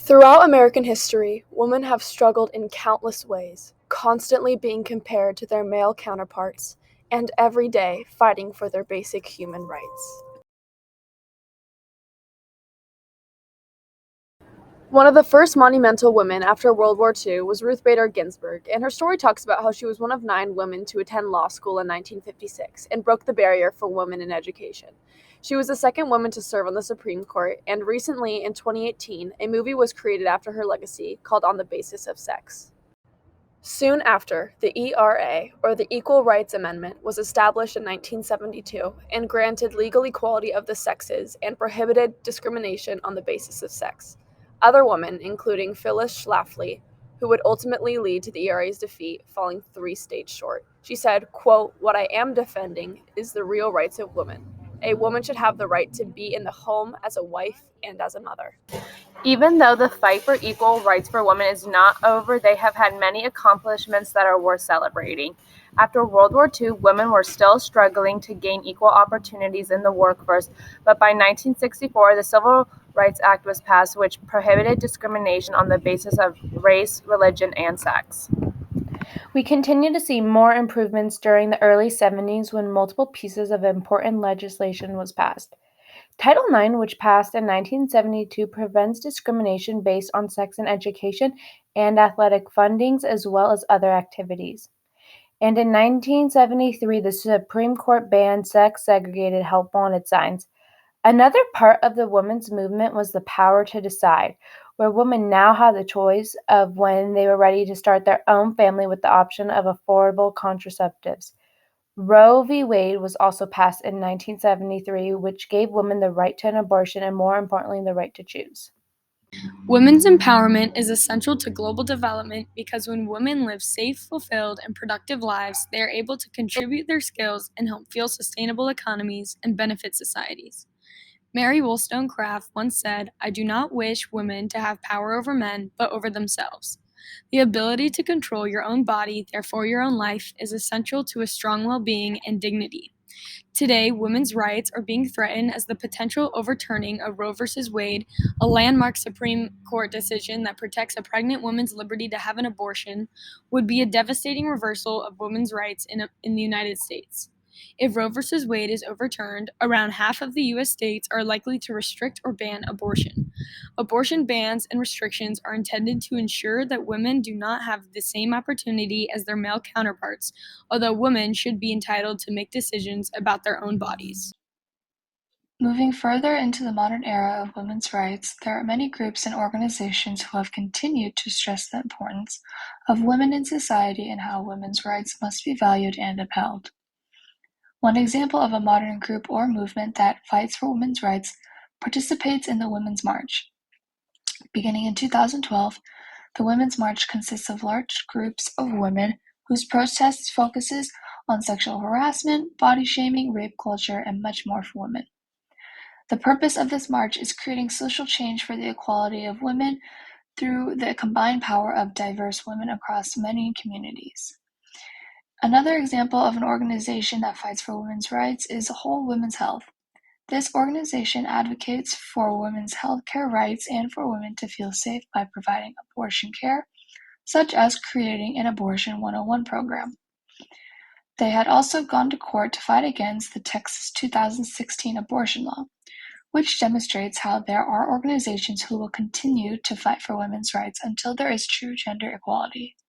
Throughout American history, women have struggled in countless ways, constantly being compared to their male counterparts, and every day fighting for their basic human rights. One of the first monumental women after World War II was Ruth Bader Ginsburg, and her story talks about how she was one of 9 women to attend law school in 1956 and broke the barrier for women in education. She was the second woman to serve on the Supreme Court, and recently, in 2018, a movie was created after her legacy called On the Basis of Sex. Soon after, the ERA, or the Equal Rights Amendment, was established in 1972 and granted legal equality of the sexes and prohibited discrimination on the basis of sex. Other women, including Phyllis Schlafly, who would ultimately lead to the ERA's defeat, falling 3 states short. She said, quote, "What I am defending is the real rights of women. A woman should have the right to be in the home as a wife and as a mother." Even though the fight for equal rights for women is not over, they have had many accomplishments that are worth celebrating. After World War II, women were still struggling to gain equal opportunities in the workforce, but by 1964, the Civil Rights Act was passed, which prohibited discrimination on the basis of race, religion, and sex. We continue to see more improvements during the early 70s when multiple pieces of important legislation was passed. Title IX, which passed in 1972, prevents discrimination based on sex in education and athletic fundings, as well as other activities. And in 1973, the Supreme Court banned sex-segregated help wanted signs. Another part of the women's movement was the power to decide, where women now have the choice of when they were ready to start their own family with the option of affordable contraceptives. Roe v. Wade was also passed in 1973, which gave women the right to an abortion and, more importantly, the right to choose. Women's empowerment is essential to global development because when women live safe, fulfilled, and productive lives, they are able to contribute their skills and help fuel sustainable economies and benefit societies. Mary Wollstonecraft once said, "I do not wish women to have power over men, but over themselves." The ability to control your own body, therefore your own life, is essential to a strong well-being and dignity. Today, women's rights are being threatened as the potential overturning of Roe v. Wade, a landmark Supreme Court decision that protects a pregnant woman's liberty to have an abortion, would be a devastating reversal of women's rights in the United States. If Roe v. Wade is overturned, around half of the U.S. states are likely to restrict or ban abortion. Abortion bans and restrictions are intended to ensure that women do not have the same opportunity as their male counterparts, although women should be entitled to make decisions about their own bodies. Moving further into the modern era of women's rights, there are many groups and organizations who have continued to stress the importance of women in society and how women's rights must be valued and upheld. One example of a modern group or movement that fights for women's rights participates in the Women's March. Beginning in 2012, the Women's March consists of large groups of women whose protest focuses on sexual harassment, body shaming, rape culture, and much more for women. The purpose of this march is creating social change for the equality of women through the combined power of diverse women across many communities. Another example of an organization that fights for women's rights is Whole Women's Health. This organization advocates for women's health care rights and for women to feel safe by providing abortion care, such as creating an Abortion 101 program. They had also gone to court to fight against the Texas 2016 abortion law, which demonstrates how there are organizations who will continue to fight for women's rights until there is true gender equality.